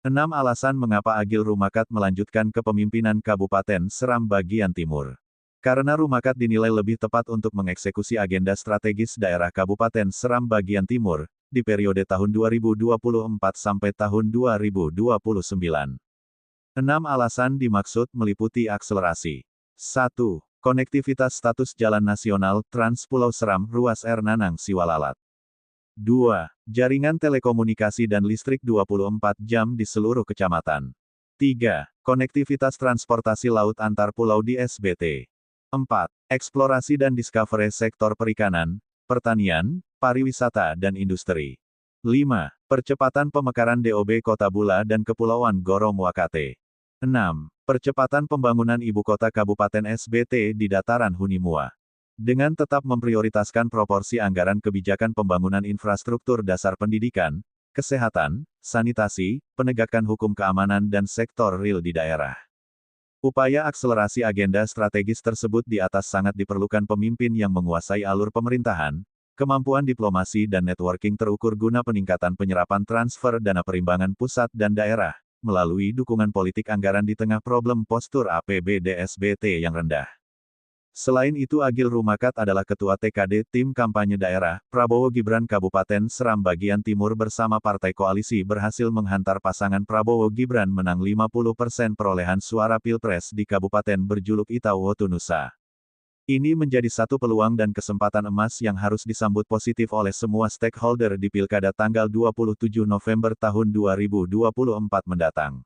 6 alasan mengapa Agil Rumakat melanjutkan kepemimpinan Kabupaten Seram bagian timur. Karena Rumakat dinilai lebih tepat untuk mengeksekusi agenda strategis daerah Kabupaten Seram bagian timur, di periode tahun 2024 sampai tahun 2029. 6 alasan dimaksud meliputi akselerasi. 1. Konektivitas status Jalan Nasional Trans Pulau Seram Ruas R Nanang Siwalalat. 2. Jaringan telekomunikasi dan listrik 24 jam di seluruh kecamatan. 3. Konektivitas transportasi laut antar pulau di SBT. 4. Eksplorasi dan discovery sektor perikanan, pertanian, pariwisata dan industri. 5. Percepatan pemekaran DOB Kota Bula dan Kepulauan Gorom Wakate. 6. Percepatan pembangunan ibu kota Kabupaten SBT di dataran Hunimua. Dengan tetap memprioritaskan proporsi anggaran kebijakan pembangunan infrastruktur dasar pendidikan, kesehatan, sanitasi, penegakan hukum keamanan dan sektor real di daerah. Upaya akselerasi agenda strategis tersebut di atas sangat diperlukan pemimpin yang menguasai alur pemerintahan, kemampuan diplomasi dan networking terukur guna peningkatan penyerapan transfer dana perimbangan pusat dan daerah, melalui dukungan politik anggaran di tengah problem postur APBD SBT yang rendah. Selain itu Agil Rumakat adalah Ketua TKD Tim Kampanye Daerah, Prabowo Gibran Kabupaten Seram bagian timur bersama Partai Koalisi berhasil menghantar pasangan Prabowo Gibran menang 50% perolehan suara Pilpres di Kabupaten berjuluk Itawotu Nusa. Ini menjadi satu peluang dan kesempatan emas yang harus disambut positif oleh semua stakeholder di Pilkada tanggal 27 November tahun 2024 mendatang.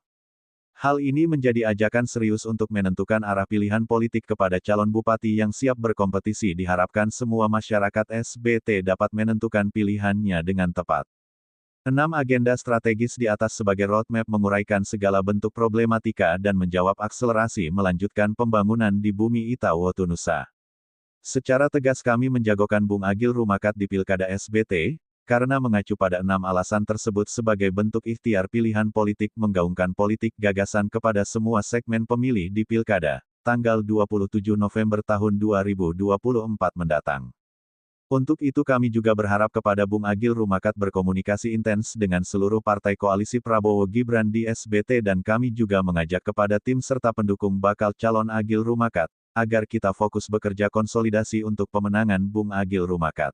Hal ini menjadi ajakan serius untuk menentukan arah pilihan politik kepada calon bupati yang siap berkompetisi. Diharapkan semua masyarakat SBT dapat menentukan pilihannya dengan tepat. 6 agenda strategis di atas sebagai roadmap menguraikan segala bentuk problematika dan menjawab akselerasi melanjutkan pembangunan di bumi Itawotu Nusa. Secara tegas kami menjagokan Bung Agil Rumakat di Pilkada SBT, karena mengacu pada 6 alasan tersebut sebagai bentuk ikhtiar pilihan politik menggaungkan politik gagasan kepada semua segmen pemilih di Pilkada, tanggal 27 November tahun 2024 mendatang. Untuk itu kami juga berharap kepada Bung Agil Rumakat berkomunikasi intens dengan seluruh partai koalisi Prabowo Gibran di SBT dan kami juga mengajak kepada tim serta pendukung bakal calon Agil Rumakat, agar kita fokus bekerja konsolidasi untuk pemenangan Bung Agil Rumakat.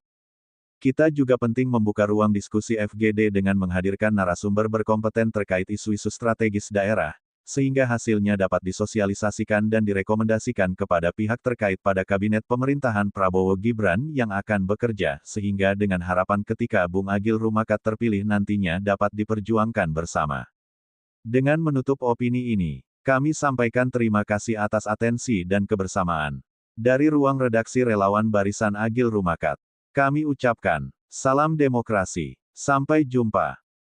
Kita juga penting membuka ruang diskusi FGD dengan menghadirkan narasumber berkompeten terkait isu-isu strategis daerah, sehingga hasilnya dapat disosialisasikan dan direkomendasikan kepada pihak terkait pada Kabinet Pemerintahan Prabowo Gibran yang akan bekerja, sehingga dengan harapan ketika Bung Agil Rumakat terpilih nantinya dapat diperjuangkan bersama. Dengan menutup opini ini, kami sampaikan terima kasih atas atensi dan kebersamaan. Dari ruang redaksi Relawan Barisan Agil Rumakat, kami ucapkan, salam demokrasi, sampai jumpa.